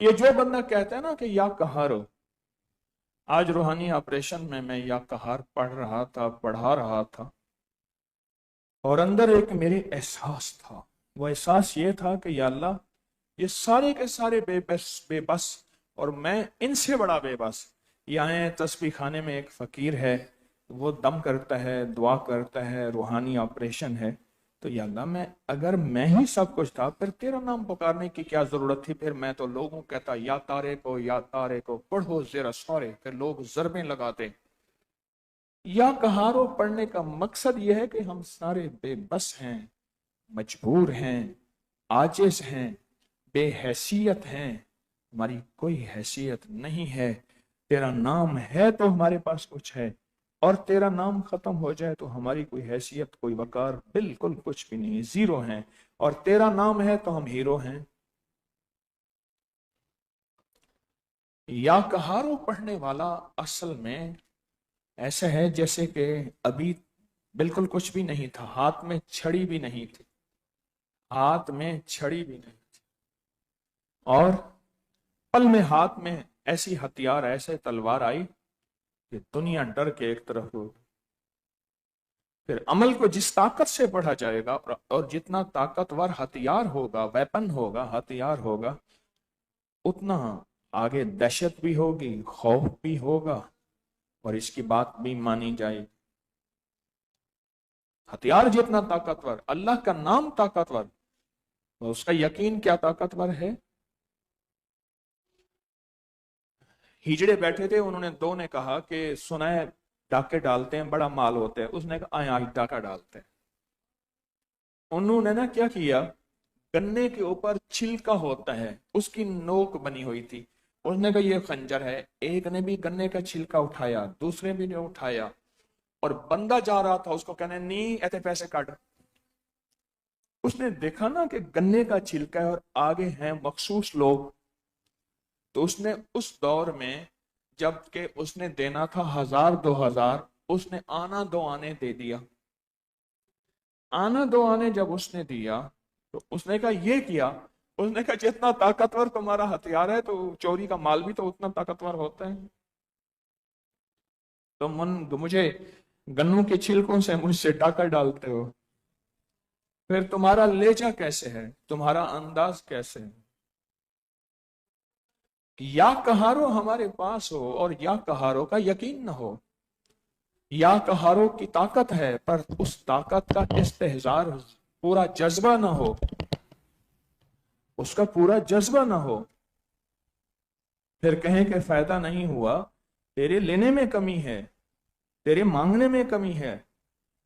یہ جو بندہ کہتا ہے نا کہ یا قہارو، آج روحانی آپریشن میں میں یا قہار پڑھا رہا تھا، اور اندر ایک میرے احساس تھا. وہ احساس یہ تھا کہ یا اللہ، یہ سارے کے سارے بے بس اور میں ان سے بڑا بے بس. یہاں تسبیح خانے میں ایک فقیر ہے، وہ دم کرتا ہے، دعا کرتا ہے، روحانی آپریشن ہے. تو یا اللہ، اگر میں ہی سب کچھ تھا، پھر تیرا نام پکارنے کی کیا ضرورت تھی؟ پھر میں تو لوگوں کہتا یا تارے کو، یا تارے کو پڑھو زیرا سورے، پھر لوگ ضربیں لگاتے. یا کہارو پڑھنے کا مقصد یہ ہے کہ ہم سارے بے بس ہیں، مجبور ہیں، عاجز ہیں، بے حیثیت ہیں. ہماری کوئی حیثیت نہیں ہے. تیرا نام ہے تو ہمارے پاس کچھ ہے، اور تیرا نام ختم ہو جائے تو ہماری کوئی حیثیت، کوئی وقار، بالکل کچھ بھی نہیں، زیرو ہیں. اور تیرا نام ہے تو ہم ہیرو ہیں. یا کہارو پڑھنے والا اصل میں ایسا ہے جیسے کہ ابھی بالکل کچھ بھی نہیں تھا، ہاتھ میں چھڑی بھی نہیں تھی، ہاتھ میں چھڑی بھی نہیں تھی، اور پل میں ہاتھ میں ایسی ہتھیار، ایسے تلوار آئی کہ دنیا ڈر کے ایک طرف ہو. پھر عمل کو جس طاقت سے پڑھا جائے گا، اور جتنا طاقتور ہتھیار ہوگا، ویپن ہوگا، ہتھیار ہوگا، اتنا آگے دہشت بھی ہوگی، خوف بھی ہوگا، اور اس کی بات بھی مانی جائے. ہتھیار جتنا طاقتور، اللہ کا نام طاقتور، اس کا یقین کیا طاقتور ہے. ہجڑے بیٹھے تھے، انہوں نے دو نے کہا کہ سنا ہے ڈاکے ڈالتے ہیں بڑا مال ہوتا ہے. اس نے کہا آئیں آج ڈاکہ ڈالتے ہیں. انہوں نے نا کیا کیا، گنے کے اوپر چھلکا ہوتا ہے، اس کی نوک بنی ہوئی تھی. اس نے کہا یہ خنجر ہے. ایک نے بھی گنے کا چھلکا اٹھایا، دوسرے بھی نے اٹھایا، اور بندہ جا رہا تھا، اس کو کہنے نہیں ایسے پیسے کاٹ. اس نے دیکھا نا کہ گنے کا چھلکا ہے اور آگے ہیں مخصوص لوگ. تو اس نے اس دور میں، جب کہ اس نے دینا تھا 1000-2000، اس نے آنا دو آنے دے دیا. آنا دو آنے جب اس نے دیا تو اس نے کہا یہ کیا. اس نے کہا جتنا طاقتور تمہارا ہتھیار ہے تو چوری کا مال بھی تو اتنا طاقتور ہوتا ہے. تو مجھے گنوں کے چھلکوں سے مجھ سے ڈاکہ ڈالتے ہو. پھر تمہارا لہجہ کیسے ہے، تمہارا انداز کیسے ہے. یا کہارو ہمارے پاس ہو اور یا کہارو کا یقین نہ ہو. یا کہارو کی طاقت ہے، پر اس طاقت کا استحضار، پورا جذبہ نہ ہو، اس کا پورا جذبہ نہ ہو. پھر کہیں کہ فائدہ نہیں ہوا. تیرے لینے میں کمی ہے، تیرے مانگنے میں کمی ہے،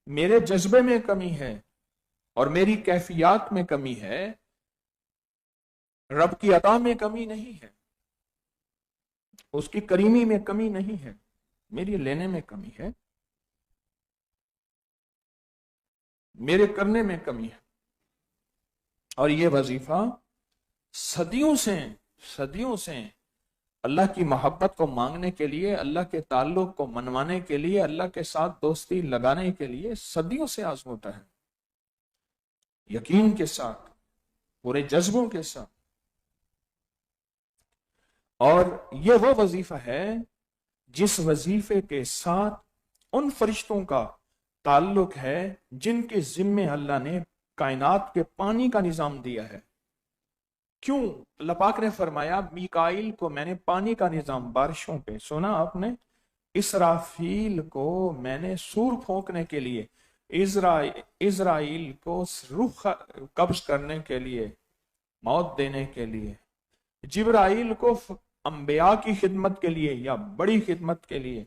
میرے جذبے میں کمی ہے، اور میری کیفیات میں کمی ہے. رب کی عطا میں کمی نہیں ہے، اس کی کریمی میں کمی نہیں ہے، میری لینے میں کمی ہے، میرے کرنے میں کمی ہے. اور یہ وظیفہ صدیوں سے اللہ کی محبت کو مانگنے کے لیے، اللہ کے تعلق کو منوانے کے لیے، اللہ کے ساتھ دوستی لگانے کے لیے صدیوں سے آزموتا ہے، یقین کے ساتھ، پورے جذبوں کے ساتھ. اور یہ وہ وظیفہ ہے جس وظیفے کے ساتھ ان فرشتوں کا تعلق ہے جن کے ذمے اللہ نے کائنات کے پانی کا نظام دیا ہے. کیوں؟ اللہ پاک نے فرمایا میکائیل کو میں نے پانی کا نظام، بارشوں پہ سنا آپ نے، اسرافیل کو میں نے سور پھونکنے کے لیے، اسرائیل کو روح قبض کرنے کے لیے، موت دینے کے لیے، جبرائیل کو انبیاء کی خدمت کے لیے یا بڑی خدمت کے لیے.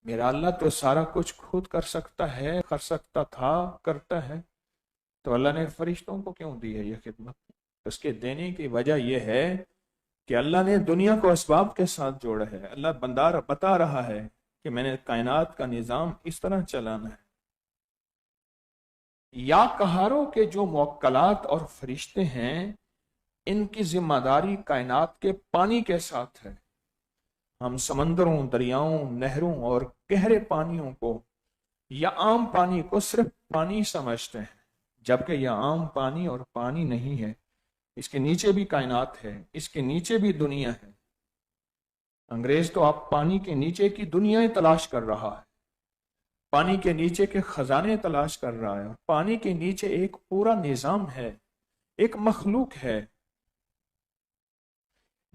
میرا اللہ تو سارا کچھ خود کر سکتا ہے، کر سکتا تھا، کرتا ہے. تو اللہ نے فرشتوں کو کیوں دی ہے یہ خدمت؟ اس کے دینے کی وجہ یہ ہے کہ اللہ نے دنیا کو اسباب کے ساتھ جوڑا ہے. اللہ بندار بتا رہا ہے کہ میں نے کائنات کا نظام اس طرح چلانا ہے. یا کہاروں کے جو موکلات اور فرشتے ہیں، ان کی ذمہ داری کائنات کے پانی کے ساتھ ہے. ہم سمندروں، دریاؤں، نہروں اور گہرے پانیوں کو یا عام پانی کو صرف پانی سمجھتے ہیں، جبکہ یہ عام پانی اور پانی نہیں ہے. اس کے نیچے بھی کائنات ہے، اس کے نیچے بھی دنیا ہے۔ انگریز تو آپ پانی کے نیچے کی دنیا تلاش کر رہا ہے، پانی کے نیچے کے خزانے تلاش کر رہا ہے، پانی کے نیچے ایک پورا نظام ہے، ایک مخلوق ہے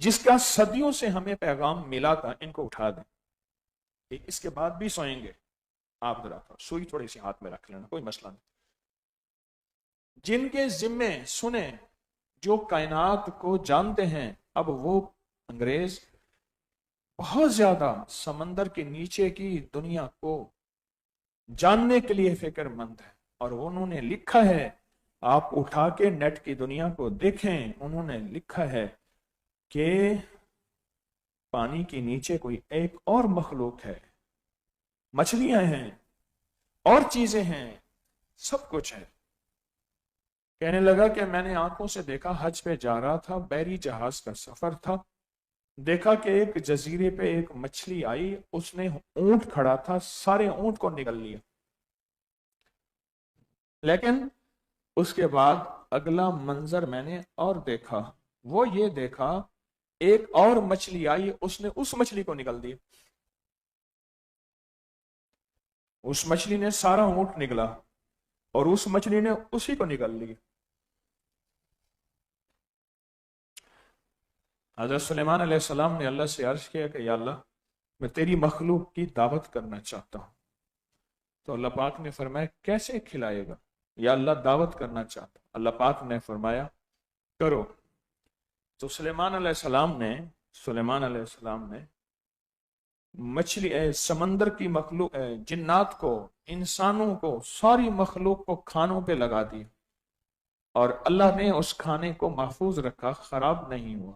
جس کا صدیوں سے ہمیں پیغام ملا تھا، ان کو اٹھا دیں۔ اس کے بعد بھی سوئیں گے، آپ ذرا سوئی تھوڑی سی ہاتھ میں رکھ لینا، کوئی مسئلہ نہیں۔ جن کے ذمے سنیں، جو کائنات کو جانتے ہیں، اب وہ انگریز بہت زیادہ سمندر کے نیچے کی دنیا کو جاننے کے لیے فکر مند ہے، اور انہوں نے لکھا ہے، آپ اٹھا کے نیٹ کی دنیا کو دیکھیں، انہوں نے لکھا ہے کہ پانی کے نیچے کوئی ایک اور مخلوق ہے، مچھلیاں ہیں اور چیزیں ہیں، سب کچھ ہے۔ کہنے لگا کہ میں نے آنکھوں سے دیکھا، حج پہ جا رہا تھا، بحری جہاز کا سفر تھا، دیکھا کہ ایک جزیرے پہ ایک مچھلی آئی، اس نے اونٹ کھڑا تھا، سارے اونٹ کو نگل لیا۔ لیکن اس کے بعد اگلا منظر میں نے اور دیکھا، وہ یہ دیکھا ایک اور مچھلی آئی، اس نے اس مچھلی کو نگل دیا۔ اس مچھلی نے سارا اونٹ نگلا اور اس مچھلی نے اسی کو نگل لیا۔ حضرت سلیمان علیہ السلام نے اللہ سے عرض کیا کہ یا اللہ، میں تیری مخلوق کی دعوت کرنا چاہتا ہوں۔ تو اللہ پاک نے فرمایا کیسے کھلائے گا؟ یا اللہ دعوت کرنا چاہتا ہوں۔ اللہ پاک نے فرمایا کرو۔ تو سلیمان علیہ السلام نے مچھلی سمندر کی مخلوق، جنات کو، انسانوں کو، ساری مخلوق کو کھانوں پہ لگا دی، اور اللہ نے اس کھانے کو محفوظ رکھا، خراب نہیں ہوا۔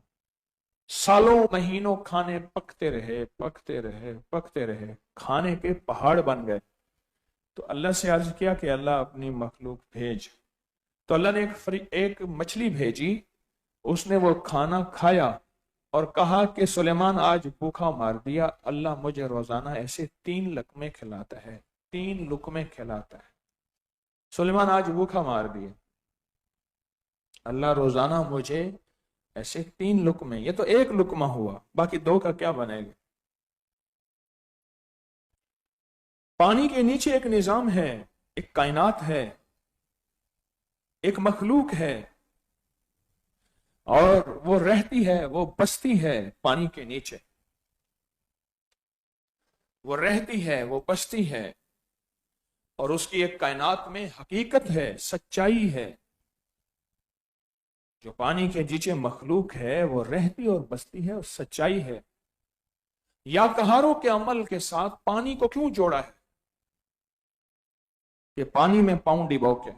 سالوں مہینوں کھانے پکتے رہے، پکتے رہے، پکتے رہے، کھانے کے پہاڑ بن گئے۔ تو اللہ سے عرض کیا کہ اللہ اپنی مخلوق بھیج۔ تو اللہ نے ایک مچھلی بھیجی، اس نے وہ کھانا کھایا اور کہا کہ سلیمان آج بھوکا مار دیا، اللہ مجھے روزانہ ایسے 3 لقمے کھلاتا ہے، 3 لقمے کھلاتا ہے۔ سلیمان آج بھوکا مار دیا، اللہ روزانہ مجھے ایسے 3 لقمے، یہ تو 1 لقمہ ہوا، باقی 2 کا کیا بنے گا؟ پانی کے نیچے ایک نظام ہے، ایک کائنات ہے، ایک مخلوق ہے، اور وہ رہتی ہے، وہ بستی ہے پانی کے نیچے، وہ رہتی ہے، وہ بستی ہے، اور اس کی ایک کائنات میں حقیقت ہے، سچائی ہے۔ جو پانی کے نیچے مخلوق ہے وہ رہتی اور بستی ہے اور سچائی ہے۔ یا کہاروں کے عمل کے ساتھ پانی کو کیوں جوڑا ہے کہ پانی میں پاؤں ڈبو کے،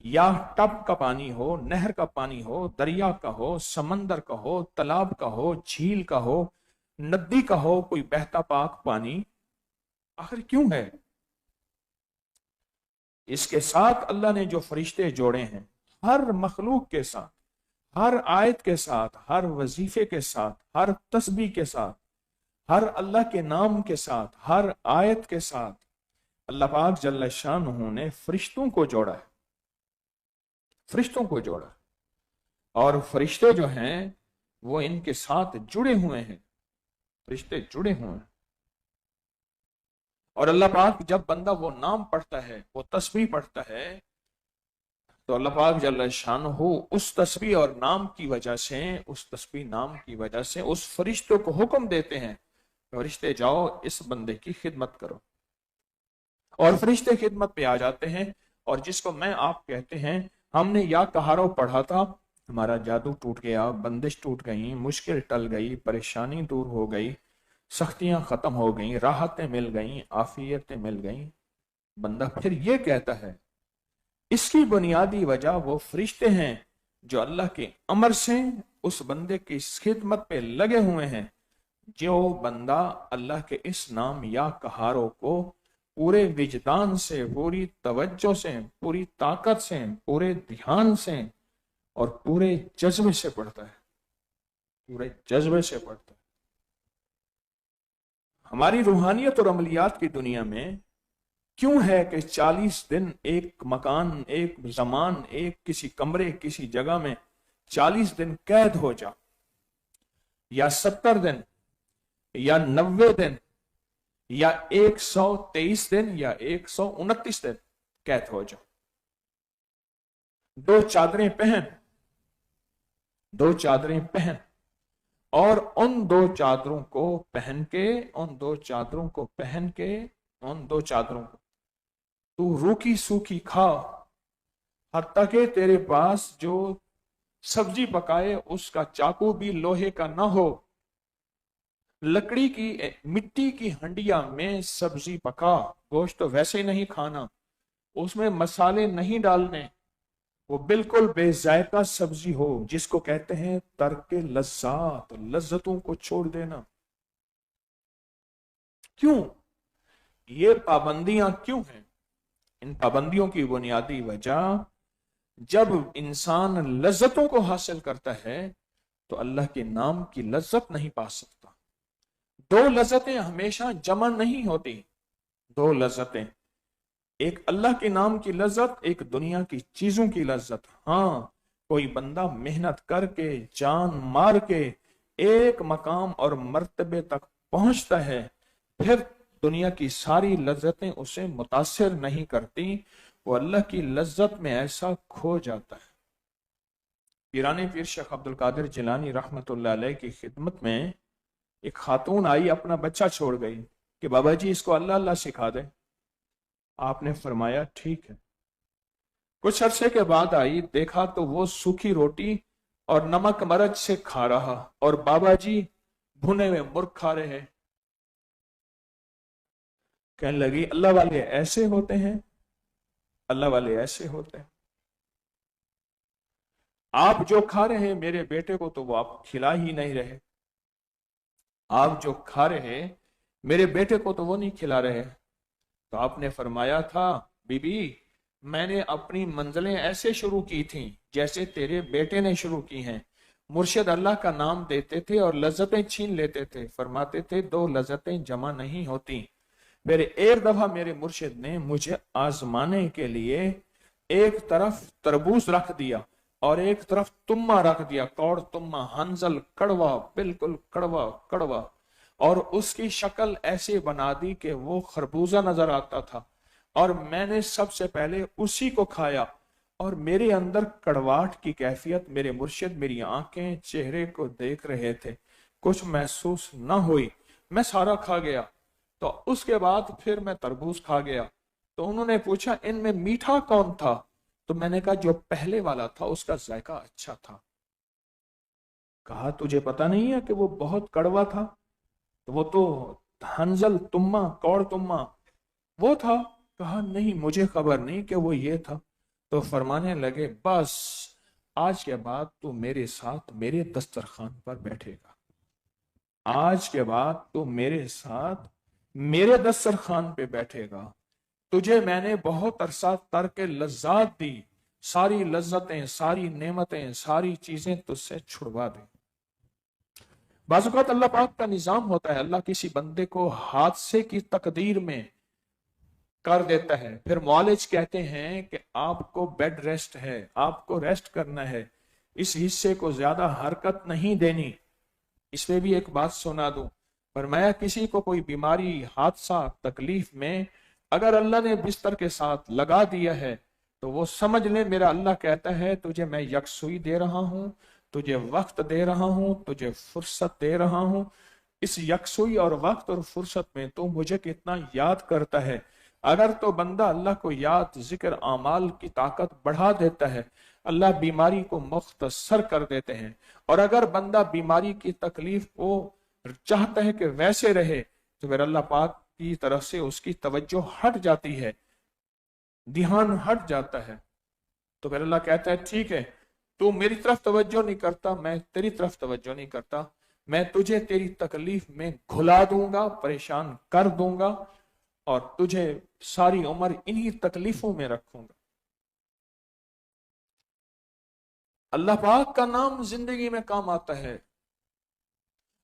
یا ٹب کا پانی ہو، نہر کا پانی ہو، دریا کا ہو، سمندر کا ہو، تالاب کا ہو، جھیل کا ہو، ندی کا ہو، کوئی بہتا پاک پانی، آخر کیوں ہے؟ اس کے ساتھ اللہ نے جو فرشتے جوڑے ہیں، ہر مخلوق کے ساتھ، ہر آیت کے ساتھ، ہر وظیفے کے ساتھ، ہر تسبیح کے ساتھ، ہر اللہ کے نام کے ساتھ، ہر آیت کے ساتھ، اللہ پاک جل شانہ نے فرشتوں کو جوڑا ہے، فرشتوں کو جوڑا، اور فرشتے جو ہیں وہ ان کے ساتھ جڑے ہوئے ہیں، فرشتے جڑے ہوئے ہیں۔ اور اللہ پاک جب بندہ وہ نام پڑھتا ہے، وہ تسبیح پڑھتا ہے، تو اللہ پاک جل شانہ اس تسبیح اور نام کی وجہ سے، اس تسبیح نام کی وجہ سے اس فرشتوں کو حکم دیتے ہیں، فرشتے جاؤ اس بندے کی خدمت کرو، اور فرشتے خدمت پہ آ جاتے ہیں۔ اور جس کو میں آپ کہتے ہیں، ہم نے یا کہارو پڑھا تھا، ہمارا جادو ٹوٹ گیا، بندش ٹوٹ گئی، مشکل ٹل گئی، پریشانی دور ہو گئی، سختیاں ختم ہو گئیں، راحتیں مل گئیں، عافیتیں مل گئیں، بندہ پھر یہ کہتا ہے۔ اس کی بنیادی وجہ وہ فرشتے ہیں جو اللہ کے امر سے اس بندے کی خدمت پہ لگے ہوئے ہیں۔ جو بندہ اللہ کے اس نام یا کہاروں کو پورے وجدان سے، پوری توجہ سے، پوری طاقت سے، پورے دھیان سے اور پورے جذبے سے پڑھتا ہے، پورے جذبے سے پڑھتا ہے۔ ہماری روحانیت اور عملیات کی دنیا میں کیوں ہے کہ 40 دن ایک مکان، ایک زمان، ایک کسی کمرے، کسی جگہ میں 40 दिन कैद हो जा, या 70 दिन, या 90 दिन, या 123 दिन, या 129 दिन कैद हो जा। 2 चादरें पहन, 2 चादरें पहन, और उन 2 चादरों को पहन के, उन 2 चादरों को पहन के, उन 2 चादरों को तू रूखी सूखी खा, हत्ता कि तेरे पास जो सब्जी पकाए उसका चाकू भी लोहे का ना हो। लकड़ी की, मिट्टी की हंडिया में सब्जी पका, गोश्त तो वैसे ही नहीं खाना, उसमें मसाले नहीं डालने, वो बिल्कुल बेजायका सब्जी हो, जिसको कहते हैं तर्के लज्जात, लज्जतों को छोड़ देना। क्यों ये पाबंदियां क्यों हैं? इन पाबंदियों की बुनियादी वजह, जब इंसान लज्जतों को हासिल करता है तो अल्लाह के नाम की लज्जत नहीं पा सकता। 2 लज्जतें हमेशा जमा नहीं होती, 2 लज्जतें, एक अल्लाह के नाम की लज्जत, एक दुनिया की चीजों की लज्जत। हाँ, कोई बंदा मेहनत करके, जान मार के एक मकाम और मर्तबे तक पहुंचता है, फिर दुनिया की सारी लज्जतें उसे मुतासिर नहीं करती, वो अल्लाह की लज्जत में ऐसा खो जाता है। पीराने पीर शेख अब्दुल कादिर जिलानी रहमतुल्लाह अलैह की खिदमत में एक खातून आई, अपना बच्चा छोड़ गई कि बाबा जी इसको अल्लाह अल्लाह सिखा दे। आपने फरमाया ठीक है। कुछ अरसे के बाद आई, देखा तो वो सूखी रोटी और नमक मरच से खा रहा, और बाबा जी भुने हुए मुर्ग खा रहे हैं। कहने लगी अल्लाह वाले ऐसे होते हैं, अल्लाह वाले ऐसे होते हैं। आप जो खा रहे हैं मेरे बेटे को तो वो आप खिला ही नहीं रहे, आप जो खा रहे हैं मेरे बेटे को तो वो नहीं खिला रहे। तो आपने फरमाया था बीबी, मैंने अपनी मंजिलें ऐसे शुरू की थी जैसे तेरे बेटे ने शुरू की हैं। मुर्शिद अल्लाह का नाम देते थे और लज्जतें छीन लेते थे, फरमाते थे 2 लज्जतें जमा नहीं होती। फिर एक दफा मेरे मुर्शिद ने मुझे आजमाने के लिए एक तरफ तरबूज रख दिया और एक तरफ तुम्मा रख दिया, कौड़ तुम्मा, हंजल, कड़वा, बिल्कुल कड़वा कड़वा, और उसकी शक्ल ऐसे बना दी कि वो खरबूजा नजर आता था, और मैंने सबसे पहले उसी को खाया, और मेरे अंदर कड़वाहट की कैफियत, मेरे मुर्शिद मेरी आंखें चेहरे को देख रहे थे, कुछ महसूस न हुई, मैं सारा खा गया। तो उसके बाद फिर मैं तरबूज खा गया। तो उन्होंने पूछा इनमें मीठा कौन था? तो मैंने कहा जो पहले वाला था उसका जायका अच्छा था। कहा तुझे पता नहीं है कि वो बहुत कड़वा था? तो वो तो हंजल तुम्मा, कौड़ तुम्मा वो था। कहा नहीं, मुझे खबर नहीं कि वो ये था। तो फरमाने लगे बस आज के बाद तू मेरे साथ मेरे दस्तरखान पर बैठेगा, आज के बाद तू मेरे साथ मेरे दस्तरखान पे बैठेगा। तुझे मैंने बहुत अरसा तर्क लज्जात दी, सारी लज्जतें, सारी नेमतें, सारी चीजें तुझसे छुड़वा दी। बाज़-औक़ात अल्लाह पाक का निजाम होता है, अल्लाह किसी बंदे को हादसे की तकदीर में कर देता है, फिर मौलिज कहते हैं कि आपको बेड रेस्ट है, आपको रेस्ट करना है, इस हिस्से को ज्यादा हरकत नहीं देनी। इसमें भी एक बात सुना दूं, फरमाया किसी को कोई बीमारी, हादसा, तकलीफ में अगर अल्लाह ने बिस्तर के साथ लगा दिया है तो वो समझ ले मेरा अल्लाह कहता है तुझे मैं यकसुई दे रहा हूं, तुझे वक्त दे रहा हूं, तुझे फुर्सत दे रहा हूं। इस यकसुई और वक्त और फुर्सत में तो मुझे कितना याद करता है। अगर तो बंदा अल्लाह को याद, जिक्र, आमाल की ताकत बढ़ा देता है, अल्लाह बीमारी को मुख्तसर कर देते हैं। और अगर बंदा बीमारी की तकलीफ को चाहता है कि वैसे रहे तो फिर अल्लाह पाक की तरफ से उसकी तवज्जो हट जाती है, ध्यान हट जाता है। तो फिर अल्लाह कहता है ठीक है, तू मेरी तरफ तवज्जो नहीं करता, मैं तेरी तरफ तवज्जो नहीं करता, मैं तुझे तेरी तकलीफ में घुला दूंगा, परेशान कर दूंगा और तुझे सारी उम्र इन्हीं तकलीफों में रखूंगा। अल्लाह पाक का नाम जिंदगी में काम आता है,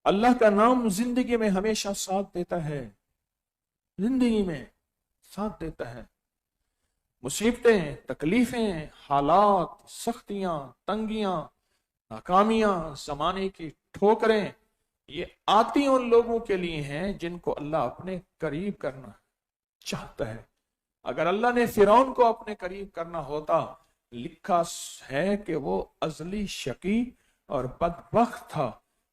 अल्लाह का नाम जिंदगी में हमेशा साथ देता है, जिंदगी में साथ देता है। मुसीबतें, तकलीफें, हालात, सख्तियां, तंगियां नाकामियां, जमाने की ठोकरें, ये आती उन लोगों के लिए हैं जिनको अल्लाह अपने करीब करना चाहता है। अगर अल्लाह ने फिरौन को अपने करीब करना होता, लिखा है कि वो अजली शकी और बदबख्त था,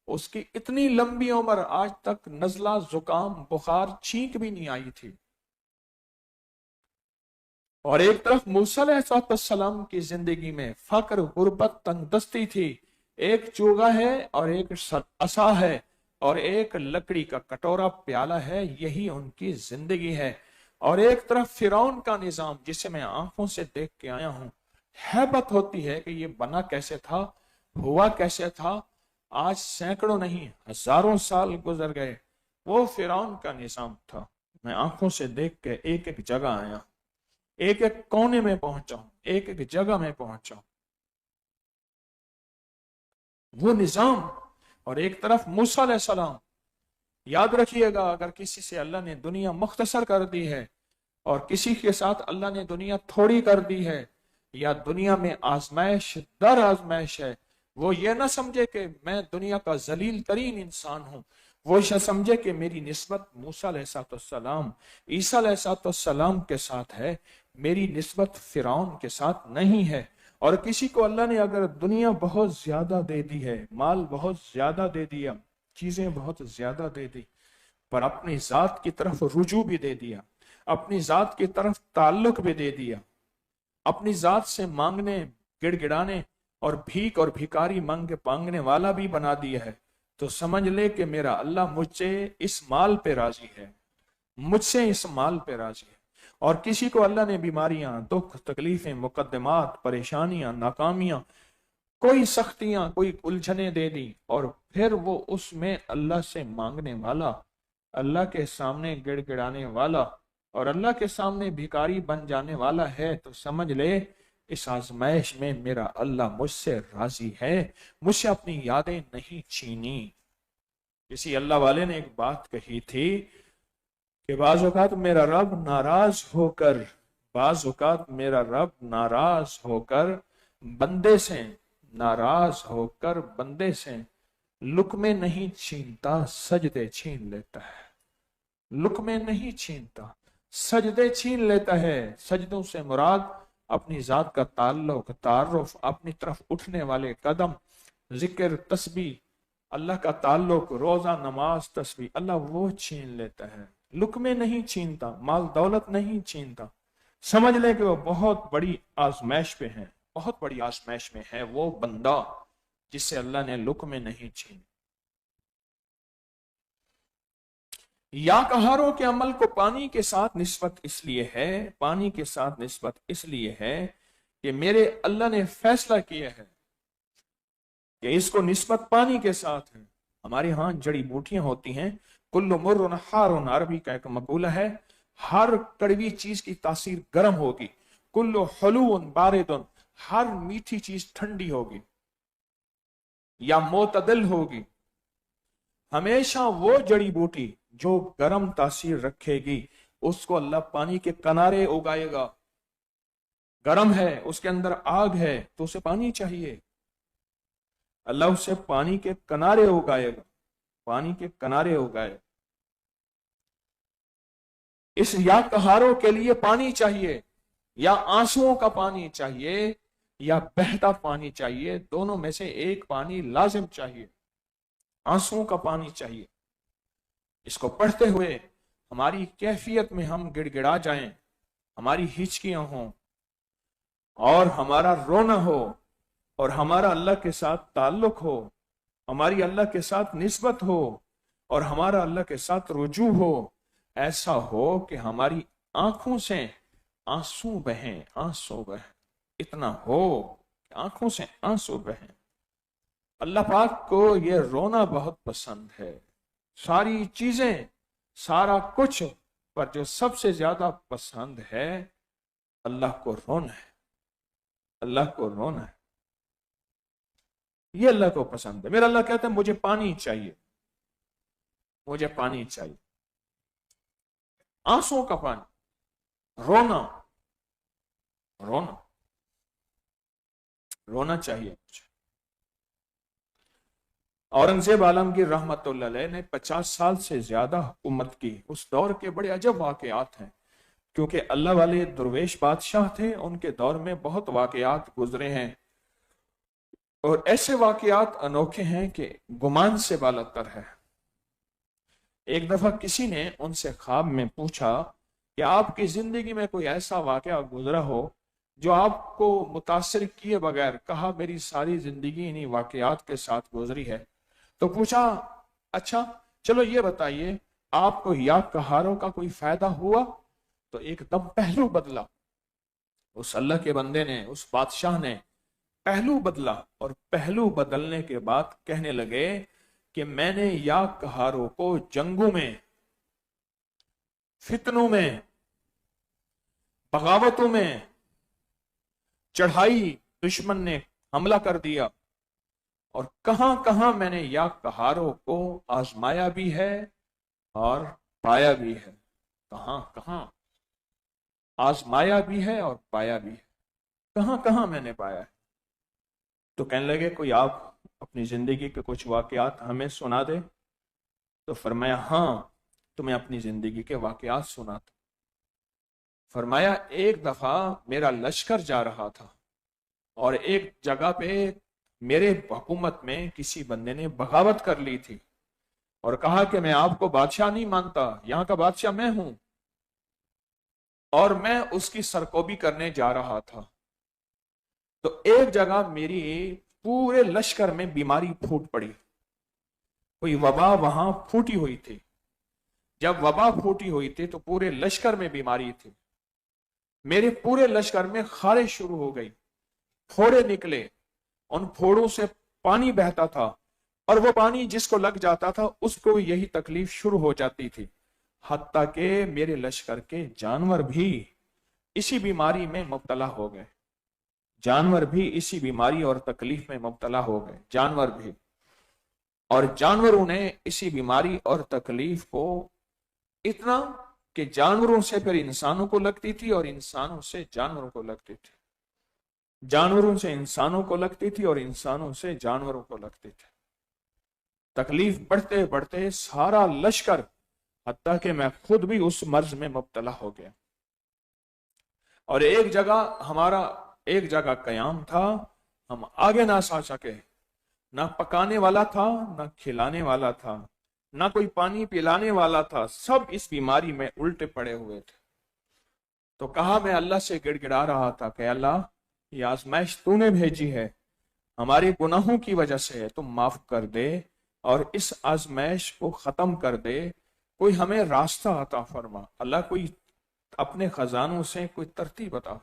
उसकी इतनी लंबी उम्र, आज तक नजला, जुकाम, बुखार, छींक भी नहीं आई थी। और एक तरफ मूसा अलैहिस्सलाम की जिंदगी में फक्र, गुर्बत, तंगदस्ती थी। एक चोगा है और एक असा है और एक लकड़ी का कटोरा प्याला है, यही उनकी जिंदगी है। और एक तरफ फिरौन का निजाम, जिसे मैं आंखों से देख के आया हूं। हैबत होती है कि ये बना कैसे था, हुआ कैसे था। आज सैकड़ों नहीं, हजारों साल गुजर गए, वो फिरौन का निजाम था। मैं आंखों से देख के एक एक जगह आया, एक एक कोने में पहुंचा हूं, एक एक जगह में पहुंचा हूं। वो निजाम। और एक तरफ मूसा अलैहिस्सलाम। याद रखिएगा, अगर किसी से अल्लाह ने दुनिया मुख्तसर कर दी है और किसी के साथ अल्लाह ने दुनिया थोड़ी कर दी है, या दुनिया में आजमाइश दर आजमाइश है, वो ये ना समझे कि मैं दुनिया का जलील तरीन इंसान हूं। वो ये समझे कि मेरी निस्बत मूसा अलैहिस्सलाम, ईसा अलैहिस्सलाम के साथ है, मेरी निस्बत फिरौन के साथ नहीं है। और किसी को अल्लाह ने अगर दुनिया बहुत ज्यादा दे दी है, माल बहुत ज्यादा दे दिया, चीजें बहुत ज्यादा दे दी, पर अपनी जात की तरफ रुजू भी दे दिया, अपनी जात की तरफ ताल्लुक भी दे दिया, अपनी जात से मांगने, गिड़गिड़ाने और भीख और भिकारी मांगने वाला भी बना दिया है, तो समझ ले कि मेरा अल्लाह मुझसे इस माल पे राजी है, मुझसे इस माल पे राजी है। और किसी को अल्लाह ने बीमारियां, दुख, तकलीफें, मुकद्दमात, परेशानियां, नाकामियां, कोई सख्तियां, कोई उलझने दे दी, और फिर वो उसमें अल्लाह से मांगने वाला, अल्लाह के सामने गिड़गिड़ाने वाला और अल्लाह के सामने भिखारी बन जाने वाला है, तो समझ ले इस आजमाइश में मेरा अल्लाह मुझसे राजी है, मुझसे अपनी यादें नहीं छीनी। किसी अल्लाह वाले ने एक बात कही थी कि बाज़ औक़ात मेरा रब नाराज होकर, बाज़ औक़ात मेरा रब नाराज होकर बंदे से, नाराज होकर बंदे से लुक्मे नहीं छीनता, सजदे छीन लेता है। लुक्मे नहीं छीनता, सजदे छीन लेता है। सजदों से मुराद अपनी जात का ताल्लुक, तारुफ, अपनी तरफ उठने वाले कदम, जिक्र, तस्बीह, अल्लाह का ताल्लुक, रोजा, नमाज, तस्बीह, अल्लाह वो छीन लेता है। लुक्मे नहीं छीनता, माल दौलत नहीं छीनता। समझ ले कि वो बहुत बड़ी आजमाइश पे है, बहुत बड़ी आजमाइश में है वो बंदा जिससे अल्लाह ने लुक्मे नहीं छीन। या कहारों के अमल को पानी के साथ निस्बत इसलिए है, पानी के साथ निस्बत इसलिए है कि मेरे अल्लाह ने फैसला किया है कि इसको निस्बत पानी के साथ है। हमारे यहां जड़ी बूटियां होती हैं, कुल्लु मुर्रुन हारुन, अरबी का एक मकूला है, हर कड़वी चीज की तासीर गर्म होगी। कुल्लु हलून बारिदुन, हर मीठी चीज ठंडी होगी या मोतदल होगी। हमेशा वो जड़ी बूटी जो गर्म तासीर रखेगी, उसको अल्लाह पानी के किनारे उगाएगा। गर्म है, उसके अंदर आग है, तो उसे पानी चाहिए, अल्लाह उसे पानी के किनारे उगाएगा, पानी के किनारे उगाएगा। इस या कहारों के लिए पानी चाहिए, या आंसुओं का पानी चाहिए, या बहता पानी चाहिए, दोनों में से एक पानी लाजिम चाहिए। आंसुओं का पानी चाहिए। इसको पढ़ते हुए हमारी कैफियत में हम गिड़गिड़ा जाएं, हमारी हिचकियां हों और हमारा रोना हो, और हमारा अल्लाह के साथ ताल्लुक हो, हमारी अल्लाह के साथ निस्बत हो, और हमारा अल्लाह के साथ रुजू हो। ऐसा हो कि हमारी आंखों से आंसू बहें, आंसू बहें, इतना हो कि आंखों से आंसू बहें। अल्लाह पाक को ये रोना बहुत पसंद है। सारी चीजें, सारा कुछ, पर जो सबसे ज्यादा पसंद है, अल्लाह को रोना है, अल्लाह को रोना है। ये अल्लाह को पसंद है। मेरा अल्लाह कहता है मुझे पानी चाहिए, मुझे पानी चाहिए, आंसुओं का पानी, रोना, रोना, रोना चाहिए मुझे। औरंगजेब आलमगीर रहमतुल्लाह अलैह ने 50 साल से ज्यादा हुकूमत की। उस दौर के बड़े अजब वाकयात हैं, क्योंकि अल्लाह वाले दुर्वेश बादशाह थे, उनके दौर में बहुत वाकयात गुजरे हैं, और ऐसे वाकयात अनोखे हैं कि गुमान से बालतर है। एक दफा किसी ने उनसे ख्वाब में पूछा कि आपकी जिंदगी में कोई ऐसा वाकया गुजरा हो जो आपको मुतासिर किए बगैर। कहा मेरी सारी जिंदगी इन्हीं वाकयात के साथ गुजरी है। तो पूछा अच्छा चलो ये बताइए आपको या कहारों का कोई फायदा हुआ? तो एकदम पहलू बदला। उस अल्लाह के बंदे ने, उस बादशाह ने पहलू बदला, और पहलू बदलने के बाद कहने लगे कि मैंने या कहारों को जंगों में, फितनों में, बगावतों में चढ़ाई, दुश्मन ने हमला कर दिया, और कहां कहां मैंने या कहारों को आजमाया भी है और पाया भी है। कहां कहां आजमाया भी है और पाया भी है, कहां कहां मैंने पाया है। तो कहने लगे कोई आप अपनी जिंदगी के कुछ वाकयात हमें सुना दे। तो फरमाया हाँ, तुम्हें अपनी जिंदगी के वाकयात सुनाता। फरमाया एक दफा मेरा लश्कर जा रहा था, और एक जगह पे मेरे हुकूमत में किसी बंदे ने बगावत कर ली थी, और कहा कि मैं आपको बादशाह नहीं मानता, यहां का बादशाह मैं हूं, और मैं उसकी सरकोबी करने जा रहा था। तो एक जगह मेरी पूरे लश्कर में बीमारी फूट पड़ी, कोई वबा वहां फूटी हुई थी। जब वबा फूटी हुई थी तो पूरे लश्कर में बीमारी थी। मेरे पूरे लश्कर में खारिश शुरू हो गई, फोड़े निकले, उन फोड़ों से पानी बहता था, और वो पानी जिसको लग जाता था उसको यही तकलीफ शुरू हो जाती थी। हत्ता के मेरे लश्कर के जानवर भी इसी बीमारी में मुब्तला हो गए, जानवर भी इसी बीमारी और तकलीफ में मुब्तला हो गए, जानवर भी। और जानवरों ने इसी बीमारी और तकलीफ को इतना कि जानवरों से फिर इंसानों को लगती थी, और इंसानों से जानवरों को लगती थी, जानवरों से इंसानों को लगती थी, और इंसानों से जानवरों को लगती थी। तकलीफ बढ़ते बढ़ते सारा लश्कर, हत्ता कि मैं खुद भी उस मर्ज में मुब्तला हो गया। और एक जगह कयाम था, हम आगे ना सा सके, ना पकाने वाला था, ना खिलाने वाला था, ना कोई पानी पिलाने वाला था, सब इस बीमारी में उल्टे पड़े हुए थे। तो कहा, मैं अल्लाह से गिड़गिड़ा रहा था कि अल्लाह ये आजमाइश तूने भेजी है, हमारे गुनाहों की वजह से है, तुम माफ कर दे और इस आजमाइश को खत्म कर दे, कोई हमें रास्ता अता फरमा। अल्लाह कोई अपने खजानों से कोई तरतीब अता।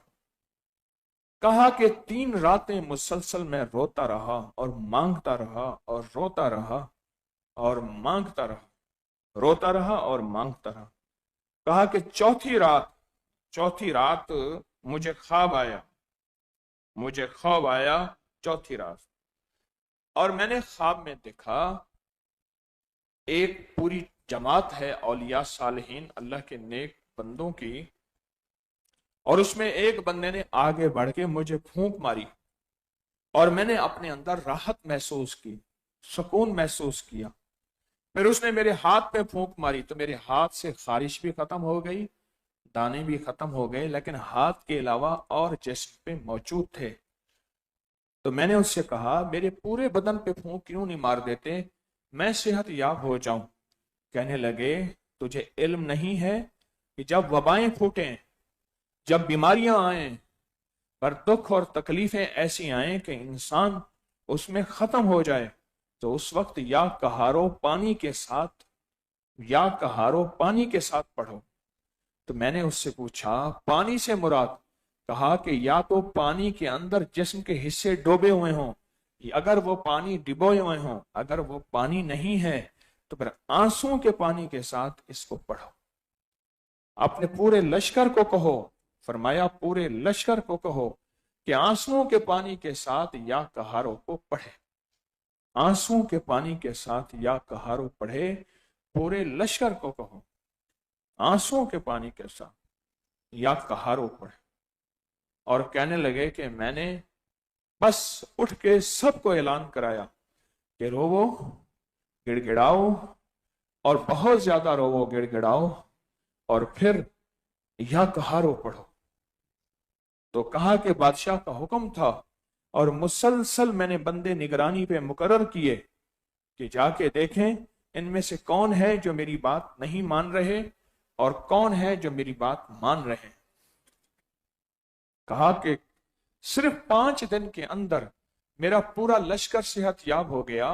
कहा कि 3 रातें मुसलसल मैं रोता रहा और मांगता रहा और रोता रहा और मांगता रहा, रोता रहा और मांगता रहा। कहा कि चौथी रात मुझे ख्वाब आया चौथी रात, और मैंने ख्वाब में देखा एक पूरी जमात है औलिया सालिहीन अल्लाह के नेक बंदों की, और उसमें एक बंदे ने आगे बढ़ के मुझे फूंक मारी, और मैंने अपने अंदर राहत महसूस की, सुकून महसूस किया। फिर उसने मेरे हाथ पे फूंक मारी तो मेरे हाथ से खारिश भी खत्म हो गई, दाने भी खत्म हो गए, लेकिन हाथ के अलावा और जिस्म पे मौजूद थे। तो मैंने उससे कहा, मेरे पूरे बदन पे फूंक क्यों नहीं मार देते, मैं सेहत याब हो जाऊं। कहने लगे, तुझे इल्म नहीं है कि जब वबाएं फूटें, जब बीमारियां आए, पर दुख और तकलीफें ऐसी आए कि इंसान उसमें खत्म हो जाए, तो उस वक्त या कहारो पानी के साथ पढ़ो। तो मैंने उससे पूछा, पानी से मुराद? कहा कि या तो पानी के अंदर जिस्म के हिस्से डूबे हुए हों, अगर वो पानी डिबोए हुए हों, अगर वो पानी नहीं है तो फिर आंसुओं के पानी के साथ इसको पढ़ो। अपने पूरे लश्कर को कहो, फरमाया पूरे लश्कर को कहो कि आंसुओं के पानी के साथ या कहारों को पढ़े, आंसुओं के पानी के साथ या कहारों पढ़े, पूरे लश्कर को कहो आंसुओं के पानी के साथ या कहारों पढ़े। और कहने लगे कि मैंने बस उठ के सबको ऐलान कराया کہ روو, गिड़गिड़ाओ, और बहुत ज्यादा रोवो, गिड़गिड़ाओ, और फिर या कहारो पढ़ो। तो कहा कि बादशाह का हुक्म था और मुसलसल मैंने बंदे निगरानी पे मुकर्रर किए कि जाके देखें इनमें से कौन है जो मेरी बात नहीं मान रहे और कौन है जो मेरी बात मान रहे हैं। कहा कि सिर्फ 5 दिन के अंदर मेरा पूरा लश्कर सेहत याब हो गया।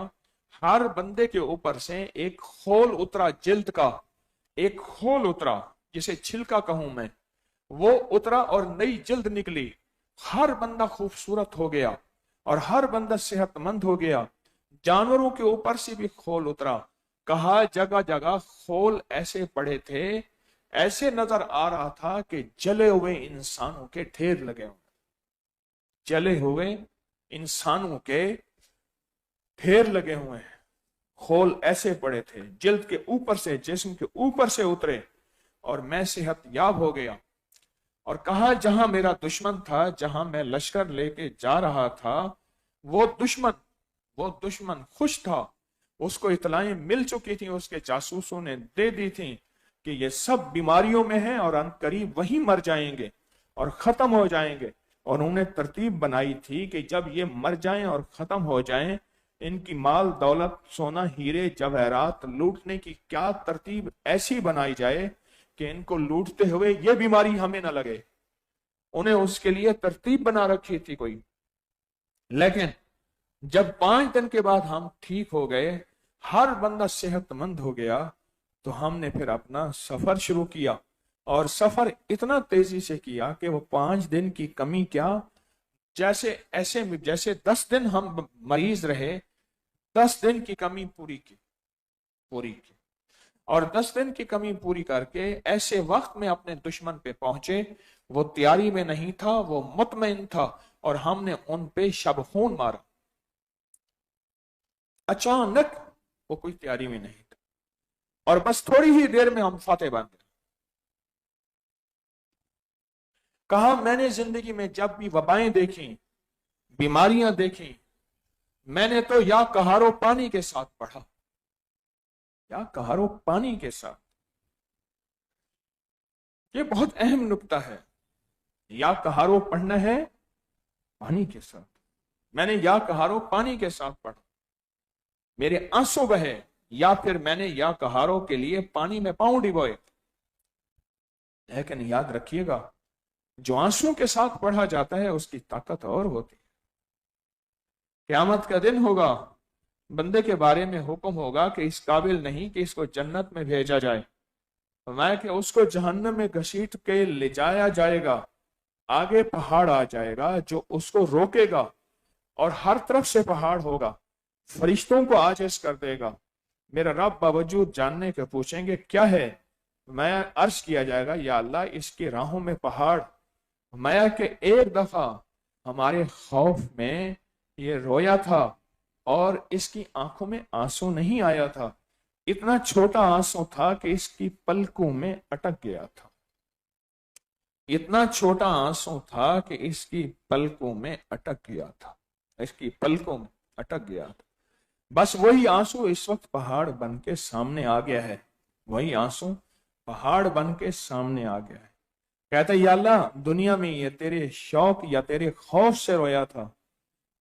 हर बंदे के ऊपर से एक खोल उतरा, जिल्द का एक खोल उतरा, जिसे छिलका कहूं मैं, वो उतरा और नई जिल्द निकली। हर बंदा खूबसूरत हो गया और हर बंदा सेहतमंद हो गया। जानवरों के ऊपर से भी खोल उतरा। कहा जगह जगह खोल ऐसे पड़े थे, ऐसे नजर आ रहा था कि जले हुए इंसानों के ढेर लगे हुए, जले हुए इंसानों के ढेर लगे हुए हैं। खोल ऐसे पड़े थे, जिल्द के ऊपर से, जिस्म के ऊपर से उतरे, और मैं सेहत याब हो गया। और कहा जहां मेरा दुश्मन था, जहां मैं लश्कर लेके जा रहा था, वो दुश्मन खुश था। उसको इतलाएं मिल चुकी थी, उसके जासूसों ने दे दी थी कि ये सब बीमारियों में हैं और अनकरीब वहीं मर जाएंगे और खत्म हो जाएंगे। और उन्होंने तरतीब बनाई थी कि जब ये मर जाएं और खत्म हो जाएं, इनकी माल दौलत, सोना, हीरे, जवाहरात लूटने की क्या तरतीब ऐसी बनाई जाए कि इनको लूटते हुए ये बीमारी हमें ना लगे। उन्हें उसके लिए तरतीब बना रखी थी कोई। लेकिन जब 5 दिन के बाद हम ठीक हो गए, हर बंदा सेहतमंद हो गया, तो हमने फिर अपना सफर शुरू किया। और सफर इतना तेजी से किया कि वो 5 दिन की कमी क्या, जैसे 10 दिन हम मरीज रहे, 10 दिन की कमी पूरी की। और 10 दिन की कमी पूरी करके ऐसे वक्त में अपने दुश्मन पे पहुंचे, वो तैयारी में नहीं था, वो मुतमईन था, और हमने उन पे शबखून मारा। अचानक वो कोई तैयारी में नहीं था, और बस थोड़ी ही देर में हम फातेह बन गए। कहा मैंने जिंदगी में जब भी वबाएं देखी, बीमारियां देखी, मैंने तो या कहारो पानी के साथ पढ़ा, या कहारो पानी के साथ। ये बहुत अहम नुक्ता है। या कहारो पढ़ना है पानी के साथ। मैंने या कहारो पानी के साथ पढ़ा, मेरे आंसू बहे, या फिर मैंने या कहारों के लिए पानी में पांव डिबोए। लेकिन याद रखिएगा, जो आंसू के साथ पढ़ा जाता है उसकी ताकत और होती है। क़यामत का दिन होगा, बंदे के बारे में हुक्म होगा कि इस काबिल नहीं कि इसको जन्नत में भेजा जाए, मैं कि उसको जहन्नम में घसीट के ले जाया जाएगा। आगे पहाड़ आ जाएगा जो उसको रोकेगा, और हर तरफ से पहाड़ होगा, फरिश्तों को आजिज़ कर देगा। मेरा रब बावजूद जानने के पूछेंगे क्या है, मैं अर्ज किया जाएगा या अल्लाह इसकी राहों में पहाड़। मैं कि एक दफा हमारे खौफ में ये रोया था और इसकी आंखों में आंसू नहीं आया था, इतना छोटा आंसू था कि इसकी पलकों में अटक गया था। इतना छोटा आंसू था कि इसकी पलकों में अटक गया था, इसकी पलकों में अटक गया था। बस वही आंसू इस वक्त पहाड़ बन के सामने आ गया है, वही आंसू पहाड़ बन के सामने आ गया है। कहता है या अल्लाह, दुनिया में ये तेरे शौक या तेरे खौफ से रोया था,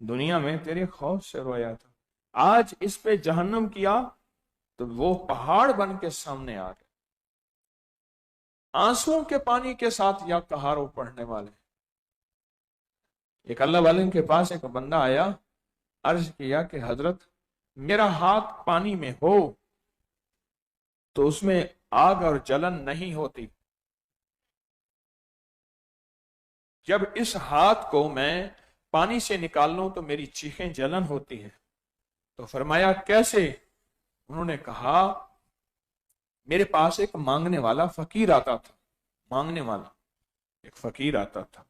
दुनिया में तेरे खौफ से रोया था, आज इस पे जहन्नम किया तो वो पहाड़ बन के सामने आ गया। आंसुओं के पानी के साथ या कहारो पढ़ने वाले। एक अल्लाह वाले के पास एक बंदा आया, अर्ज किया कि हजरत मेरा हाथ पानी में हो तो उसमें आग और जलन नहीं होती, जब इस हाथ को मैं पानी से निकाल लूं तो मेरी चीखें जलन होती है। तो फरमाया कैसे? उन्होंने कहा मेरे पास एक मांगने वाला फकीर आता था, मांगने वाला एक फकीर आता था,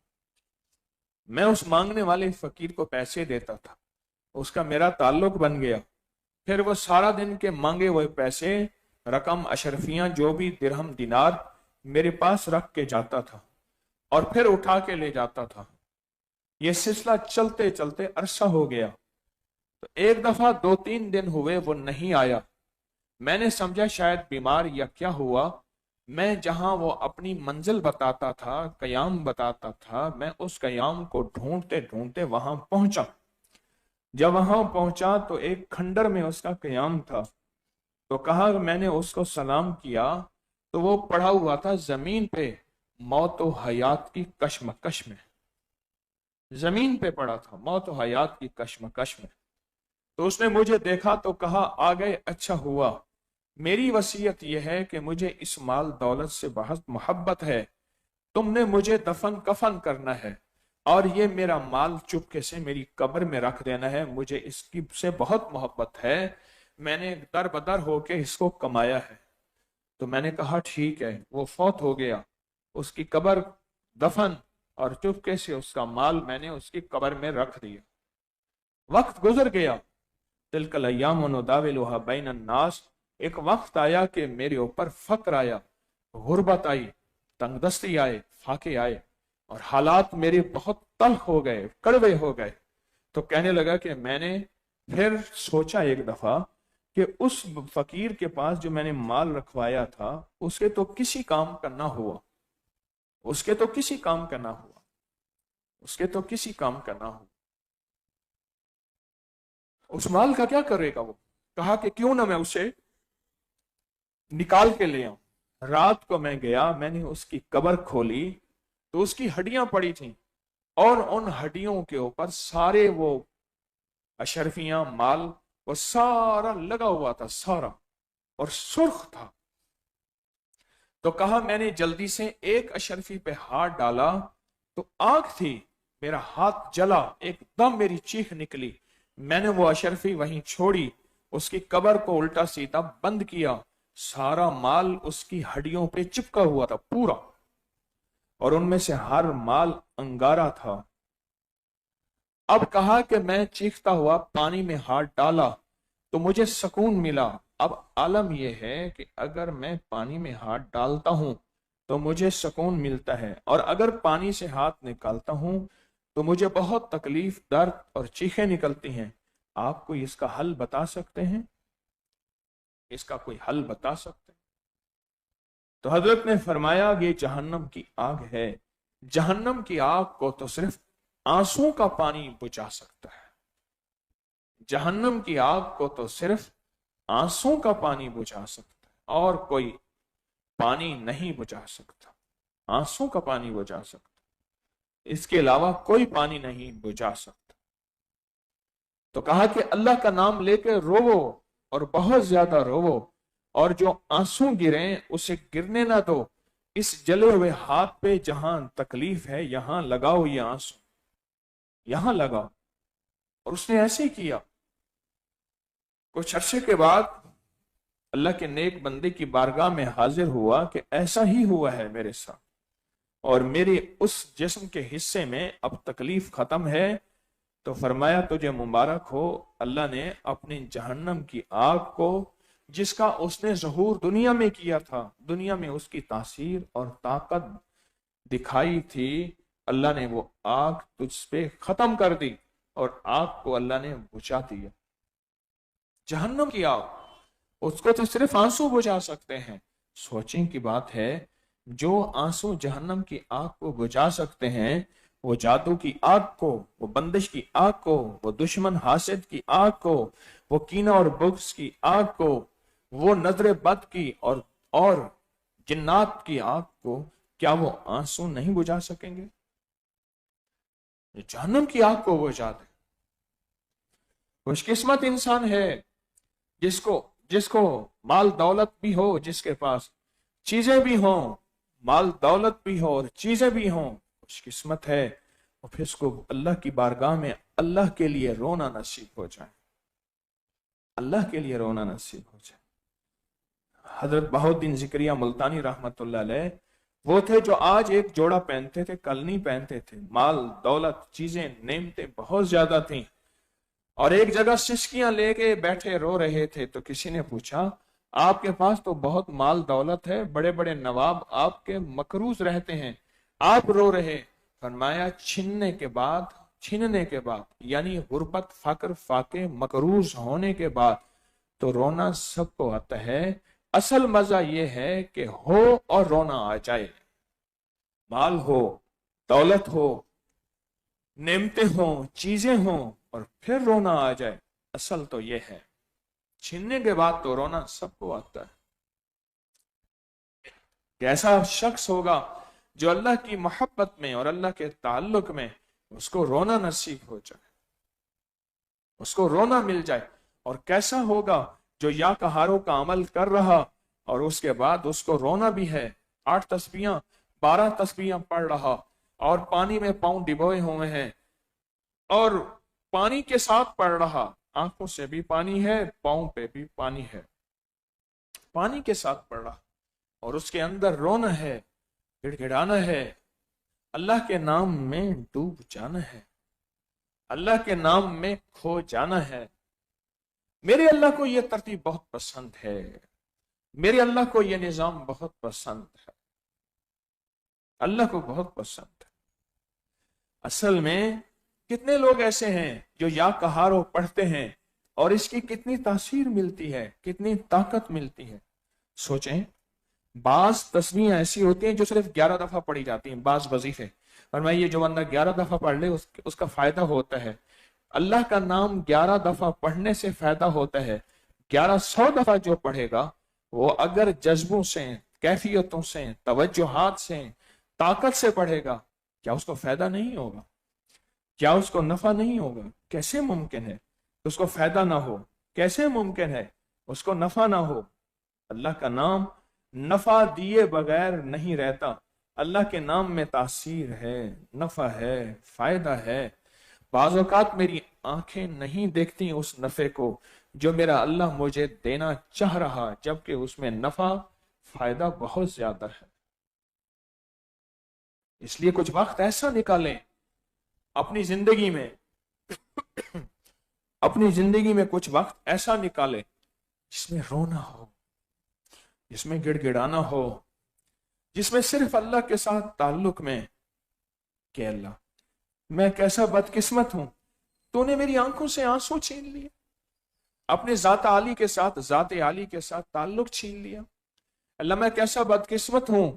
मैं उस मांगने वाले फकीर को पैसे देता था, उसका मेरा ताल्लुक बन गया। फिर वो सारा दिन के मांगे हुए पैसे, रकम, अशरफियां, जो भी दिरहम दिनार मेरे पास रख के जाता था और फिर उठा के ले जाता था। ये सिलसिला चलते चलते अरसा हो गया। तो एक दफा 2-3 दिन हुए वो नहीं आया। मैंने समझा शायद बीमार या क्या हुआ। मैं जहां वो अपनी मंजिल बताता था, कयाम बताता था, मैं उस कयाम को ढूंढते ढूंढते वहां पहुंचा। जब वहां पहुंचा तो एक खंडर में उसका कयाम था। तो कहा, मैंने उसको सलाम किया तो वो पड़ा हुआ था जमीन पे, मौत और हयात की कश्मकश में। जमीन पे पड़ा था, मौत और हयात की कश्मकश में। तो उसने मुझे देखा तो कहा, आ गए, अच्छा हुआ। मेरी वसीयत यह है कि मुझे इस माल दौलत से बहुत मोहब्बत है, तुमने मुझे दफन कफन करना है और ये मेरा माल चुपके से मेरी कब्र में रख देना है। मुझे इसकी से बहुत मोहब्बत है, मैंने दर बदर होके इसको कमाया है। तो मैंने कहा ठीक है। वो फौत हो गया, उसकी कब्र दफन और चुपके से उसका माल मैंने उसकी कब्र में रख दिया। वक्त गुजर गया। तिलकल अय्याम नुदाविलुहा बैन अन्नास। एक वक्त आया कि मेरे ऊपर फक्र आया, गुर्बत आई, तंगदस्ती आए, फाके आए और हालात मेरे बहुत तल्ख हो गए, कड़वे हो गए। तो कहने लगा कि मैंने फिर सोचा एक दफा कि उस फकीर के पास जो मैंने माल रखवाया था उसके तो किसी काम का ना हुआ, उसके तो किसी काम का ना हुआ, उसके तो किसी काम का ना हुआ। उस माल का क्या करेगा वो? कहा कि क्यों ना मैं उसे निकाल के ले आऊं। रात को मैं गया, मैंने उसकी कब्र खोली तो उसकी हड्डियां पड़ी थी और उन हड्डियों के ऊपर सारे वो अशरफियां, माल, वो सारा लगा हुआ था, सारा, और सुर्ख था। तो कहा, मैंने जल्दी से एक अशरफी पे हाथ डाला तो आग थी, मेरा हाथ जला, एकदम मेरी चीख निकली। मैंने वो अशरफी वहीं छोड़ी, उसकी कब्र को उल्टा सीधा बंद किया। सारा माल उसकी हड्डियों पे चिपका हुआ था पूरा, और उनमें से हर माल अंगारा था। अब कहा कि मैं चीखता हुआ पानी में हाथ डाला तो मुझे सुकून मिला। अब आलम यह है कि अगर मैं पानी में हाथ डालता हूं तो मुझे सुकून मिलता है, और अगर पानी से हाथ निकालता हूं तो मुझे बहुत तकलीफ, दर्द और चीखें निकलती हैं। आप कोई इसका हल बता सकते हैं? इसका कोई हल बता सकते हैं? तो हजरत ने फरमाया, ये जहन्नम की आग है। जहन्नम की आग को तो सिर्फ आंसू का पानी बुझा सकता है। जहन्नम की आग को तो सिर्फ आंसू का पानी बुझा सकता है, और कोई पानी नहीं बुझा सकता। आंसू का पानी बुझा सकता, इसके अलावा कोई पानी नहीं बुझा सकता। तो कहा कि अल्लाह का नाम लेकर रोवो और बहुत ज्यादा रोवो, और जो आंसू गिरे उसे गिरने ना दो। इस जले हुए हाथ पे जहां तकलीफ है यहां लगाओ ये आंसू, यहां लगाओ। और उसने ऐसे ही किया। कुछ अरसे के बाद अल्लाह के नेक बंदे की बारगाह में हाजिर हुआ कि ऐसा ही हुआ है मेरे साथ, और मेरे उस जिस्म के हिस्से में अब तकलीफ खत्म है। तो फरमाया, तुझे मुबारक हो, अल्लाह ने अपनी जहन्नम की आग को, जिसका उसने ज़हूर दुनिया में किया था, दुनिया में उसकी तासीर और ताकत दिखाई थी, अल्लाह ने वो आग तुझ पे खत्म कर दी और आग को अल्लाह ने बुझा दिया। जहन्नम की आग, उसको तो सिर्फ आंसू बुझा सकते हैं। सोचने की बात है, जो आंसू जहन्नम की आग को बुझा सकते हैं, वो जादू की आग को, वो बंदिश की आग को, वो दुश्मन हासिद की आग को, वो कीना और बुग़्ज़ की आग को, वो नजर बद की और जिन्नात की आग को, क्या वो आंसू नहीं बुझा सकेंगे? जहन्नम की आग को बुझा दे। खुशकिस्मत इंसान है जिसको जिसको माल दौलत भी हो, जिसके पास चीजें भी हों, माल दौलत भी हो और चीजें भी हों, खुशकिस्मत है। और फिर उसको अल्लाह की बारगाह में अल्लाह के लिए रोना नसीब हो जाए, अल्लाह के लिए रोना नसीब हो जाए। हजरत बहाउद्दीन ज़िक्रिया मुल्तानी रहमतुल्लाह अलैह वो थे जो आज एक जोड़ा पहनते थे, कल नहीं पहनते थे। माल दौलत, चीजें, नेमतें बहुत ज्यादा थी, और एक जगह सिसकियां लेके बैठे रो रहे थे। तो किसी ने पूछा, आपके पास तो बहुत माल दौलत है, बड़े बड़े नवाब आपके मकरूज रहते हैं, आप रो रहे? फरमाया, छीनने के बाद, چھیننے کے بعد، یعنی غربت، فقر، فاقے، مقروض ہونے کے بعد تو رونا سب کو آتا ہے۔ اصل مزہ یہ ہے کہ ہو اور رونا آ جائے، مال ہو، دولت ہو، نعمتیں ہوں، چیزیں ہوں، اور پھر رونا آ جائے۔ اصل تو یہ ہے، چھیننے کے بعد تو رونا سب کو آتا ہے۔ کیسا شخص ہوگا جو اللہ کی محبت میں اور اللہ کے تعلق میں اس کو رونا نصیب ہو جائے، اس کو رونا مل جائے، اور کیسا ہوگا جو یا کہاروں کا عمل کر رہا اور اس کے بعد اس کو رونا بھی ہے، 8 تسبیحاں 12 تسبیحاں پڑھ رہا اور پانی میں پاؤں ڈبوئے ہوئے ہیں اور پانی کے ساتھ پڑھ رہا، آنکھوں سے بھی پانی ہے، پاؤں پہ بھی پانی ہے، پانی کے ساتھ پڑھ رہا، اور اس کے اندر رونا ہے، گڑ گڑانا ہے، اللہ کے نام میں ڈوب جانا ہے، اللہ کے نام میں کھو جانا ہے۔ میرے اللہ کو یہ ترتیب بہت پسند ہے، میرے اللہ کو یہ نظام بہت پسند ہے، اللہ کو بہت پسند ہے۔ اصل میں کتنے لوگ ایسے ہیں جو یا کہارو پڑھتے ہیں اور اس کی کتنی تاثیر ملتی ہے، کتنی طاقت ملتی ہے۔ سوچیں، بعض تسبیحیں ایسی ہوتی ہیں جو صرف 11 دفعہ پڑھی جاتی ہیں، بعض وظیفے، اور میں یہ جو بندہ 11 دفعہ پڑھ لے اس کا فائدہ ہوتا ہے۔ اللہ کا نام 11 دفعہ پڑھنے سے فائدہ ہوتا ہے۔ 1100 دفعہ جو پڑھے گا وہ اگر جذبوں سے، کیفیتوں سے، توجہات سے، طاقت سے پڑھے گا، کیا اس کو فائدہ نہیں ہوگا؟ کیا اس کو نفع نہیں ہوگا؟ کیسے ممکن ہے اس کو فائدہ نہ ہو؟ کیسے ممکن ہے اس کو نفع نہ ہو؟ اللہ کا نام نفع دیے بغیر نہیں رہتا، اللہ کے نام میں تاثیر ہے، نفع ہے، فائدہ ہے۔ بعض اوقات میری آنکھیں نہیں دیکھتی اس نفع کو جو میرا اللہ مجھے دینا چاہ رہا، جبکہ اس میں نفع، فائدہ بہت زیادہ ہے۔ اس لیے کچھ وقت ایسا نکالیں اپنی زندگی میں اپنی زندگی میں کچھ وقت ایسا نکالیں جس میں رونا ہو، جس میں گڑ گڑانا ہو، جس میں صرف اللہ کے ساتھ تعلق میں کہ اللہ میں کیسا بدقسمت ہوں، تو نے میری آنکھوں سے آنسو چھین لیے، اپنے ذات عالی کے ساتھ، ذات عالی کے ساتھ تعلق چھین لیا۔ اللہ میں کیسا بدقسمت ہوں،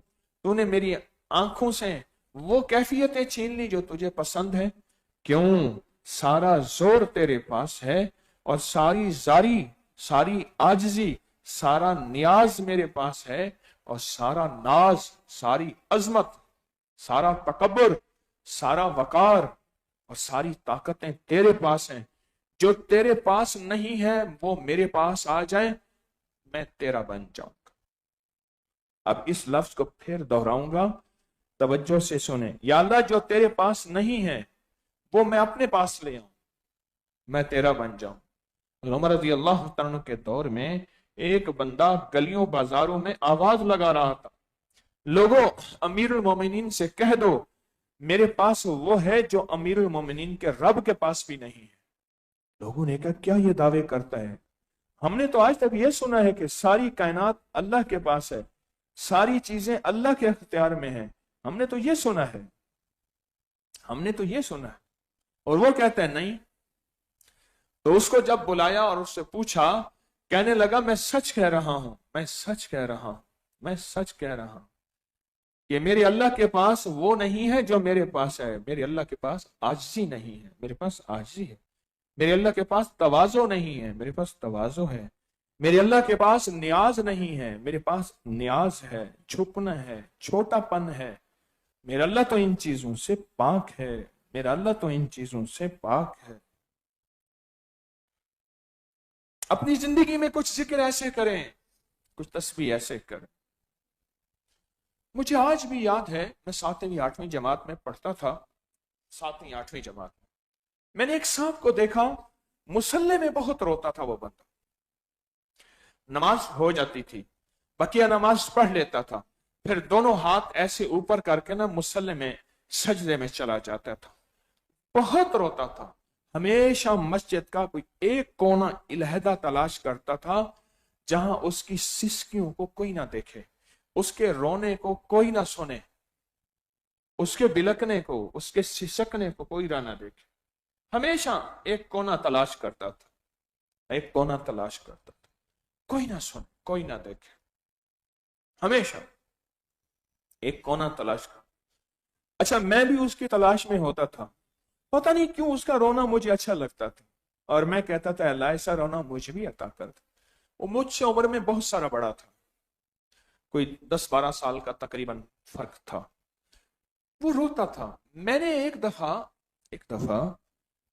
تو نے میری آنکھوں سے وہ کیفیتیں چھین لی جو تجھے پسند ہے۔ کیوں؟ سارا زور تیرے پاس ہے اور ساری زاری، ساری عاجزی، سارا نیاز میرے پاس ہے، اور سارا ناز، ساری عظمت، سارا تکبر، سارا وقار اور ساری طاقتیں تیرے پاس ہیں۔ جو تیرے پاس نہیں ہے وہ میرے پاس آ جائیں، میں تیرا بن جاؤں گا۔ اب اس لفظ کو پھر دہراؤں گا، توجہ سے سنیں۔ یا اللہ جو تیرے پاس نہیں ہے وہ میں اپنے پاس لے آؤں، میں تیرا بن جاؤں۔ عمر رضی اللہ عنہ کے دور میں ایک بندہ گلیوں بازاروں میں آواز لگا رہا تھا، لوگوں امیر المومنین سے کہہ دو میرے پاس وہ ہے جو امیر المومنین کے رب کے پاس بھی نہیں ہے۔ لوگوں نے کہا کیا یہ دعوے کرتا ہے؟ ہم نے تو آج تک یہ سنا ہے کہ ساری کائنات اللہ کے پاس ہے، ساری چیزیں اللہ کے اختیار میں ہیں، ہم نے تو یہ سنا ہے، ہم نے تو یہ سنا ہے۔ اور وہ کہتا ہے نہیں۔ تو اس کو جب بلایا اور اس سے پوچھا، کہنے لگا میں سچ کہہ رہا ہوں، میں سچ کہہ رہا ہوں، میں سچ کہہ رہا ہوں کہ میرے اللہ کے پاس وہ نہیں ہے جو میرے پاس ہے۔ میرے اللہ کے پاس عاجزی نہیں ہے، میرے پاس عاجزی ہے۔ میرے اللہ کے پاس تواضع نہیں ہے، میرے پاس تواضع ہے۔ میرے اللہ کے پاس نیاز نہیں ہے، میرے پاس نیاز ہے، جھکنا ہے، چھوٹا پن ہے۔ میرا اللہ تو ان چیزوں سے پاک ہے، میرا اللہ تو ان چیزوں سے پاک ہے۔ اپنی زندگی میں کچھ ذکر ایسے کریں، کچھ تسبیح ایسے کریں۔ مجھے آج بھی یاد ہے، میں 7ویں 8ویں جماعت میں پڑھتا تھا، 7ویں 8ویں جماعت میں نے ایک صاحب کو دیکھا، مصلی میں بہت روتا تھا وہ بندہ۔ نماز ہو جاتی تھی، بقیہ نماز پڑھ لیتا تھا، پھر دونوں ہاتھ ایسے اوپر کر کے مصلی میں سجدے میں چلا جاتا تھا، بہت روتا تھا۔ ہمیشہ مسجد کا کوئی ایک کونا علیحدہ تلاش کرتا تھا جہاں اس کی سسکیوں کو کوئی نہ دیکھے، اس کے رونے کو کوئی نہ سنے، اس کے بلکنے کو، اس کے سسکنے کو کوئی نہ دیکھے۔ हमेशा एक कोना तलाश करता था, एक कोना तलाश करता था, कोई ना सुने, कोई ना देखे, हमेशा एक कोना तलाश कर। अच्छा, मैं भी उसकी तलाश में होता था। पता नहीं क्यों उसका रोना मुझे अच्छा लगता था, और मैं कहता था अल्लाह ऐसा रोना मुझे भी अता कर दे। वो मुझसे उम्र में बहुत सारा बड़ा था, कोई 10-12 साल का तकरीबन फर्क था। वो रोता था। मैंने एक दफा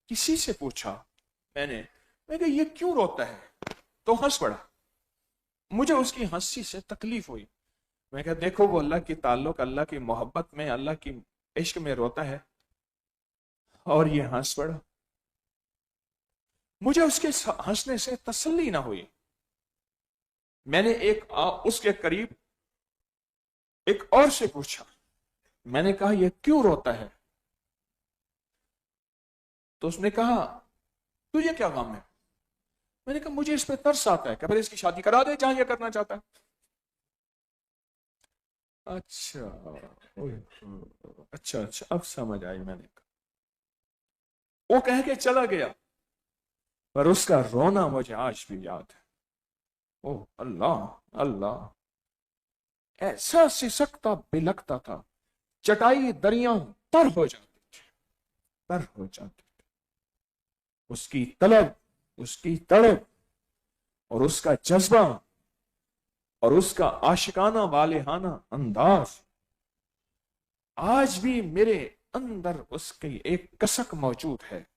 किसी से पूछा, मैं कहा ये क्यों रोता है, तो हंस पड़ा। मुझे उसकी हंसी से तकलीफ हुई। मैं कहा देखो वो अल्लाह की ताल्लुक, अल्लाह की मोहब्बत में, अल्लाह की इश्क में रोता है, और ये हंस पड़ा। मुझे उसके हंसने से तसल्ली ना हुई। मैंने उसके करीब एक और से पूछा, मैंने कहा ये क्यों रोता है, तो उसने कहा तुझे क्या गम है। मैंने कहा मुझे इस पे तरस आता है, कि इसकी शादी करा दे जहां ये करना चाहता है। अच्छा, अच्छा अच्छा, अब समझ आई। मैंने कहा, वो कह के चला गया, पर उसका रोना मुझे आज भी याद है। ओह अल्लाह अल्लाह, ऐसा सिसकता बिलकता था, चटाई दरिया तर हो जाती थी, तर हो जाती थी। उसकी तलब, उसकी तड़प, और उसका जज्बा, और उसका आशिकाना वालेहाना अंदाज, आज भी मेरे अंदर उसकी एक कसक मौजूद है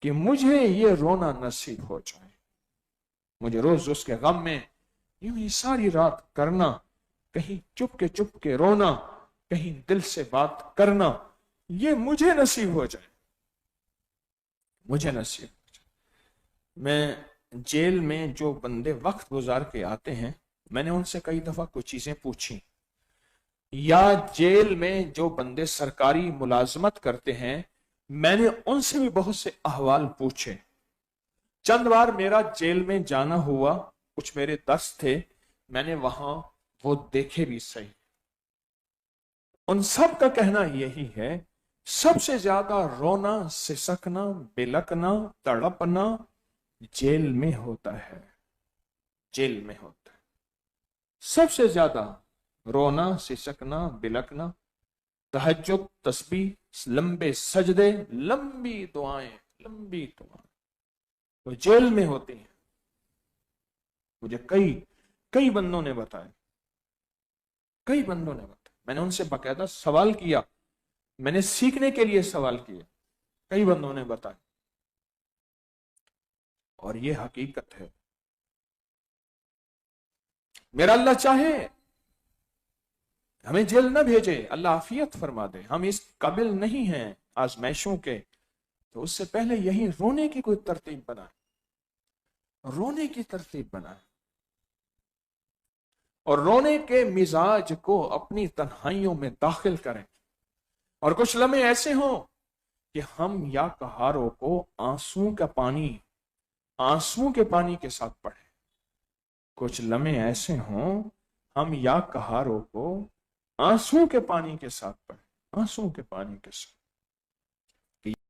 कि मुझे ये रोना नसीब हो जाए। मुझे रोज उसके गम में यूं ही सारी रात करना, कहीं चुप के रोना, कहीं दिल से बात करना, ये मुझे नसीब हो जाए, मुझे नसीब हो जाए। मैं जेल में जो बंदे वक्त गुजार के आते हैं, मैंने उनसे कई दफा कुछ चीजें पूछी, या जेल में जो बंदे सरकारी मुलाजमत करते हैं, मैंने उनसे भी बहुत से अहवाल पूछे। चंद बार मेरा जेल में जाना हुआ, कुछ मेरे दस्त थे, मैंने वहां वो देखे भी सही। उन सब का कहना यही है, सबसे ज्यादा रोना, सिसकना, बिलकना, तड़पना जेल में होता है, जेल में होता है। सबसे ज्यादा रोना, सिसकना, बिलकना, तहज्जुद, तस्बीह, लंबे सजदे, लंबी दुआएं, लंबी दुआएं तो जेल में होती हैं। मुझे कई कई बंदों ने बताया, कई बंदों ने बताया। मैंने उनसे बाकायदा सवाल किया, मैंने सीखने के लिए सवाल किया, कई बंदों ने बताया, और ये हकीकत है। मेरा अल्लाह चाहे हमें जेल न भेजे, अल्लाह आफियत फरमा दे, हम इस काबिल नहीं हैं आजमाइशों के, तो उससे पहले यही रोने की कोई तरतीब बनाए, रोने की तरतीब बनाए, और रोने के मिजाज को अपनी तन्हाइयों में दाखिल करें। और कुछ लम्हे ऐसे हों कि हम या कहारों को आंसुओं के पानी के साथ पढ़ें। कुछ लम्हे ऐसे हों हम या कहारों को आंसुओं के पानी के साथ पढ़ें, आंसुओं के पानी के साथ।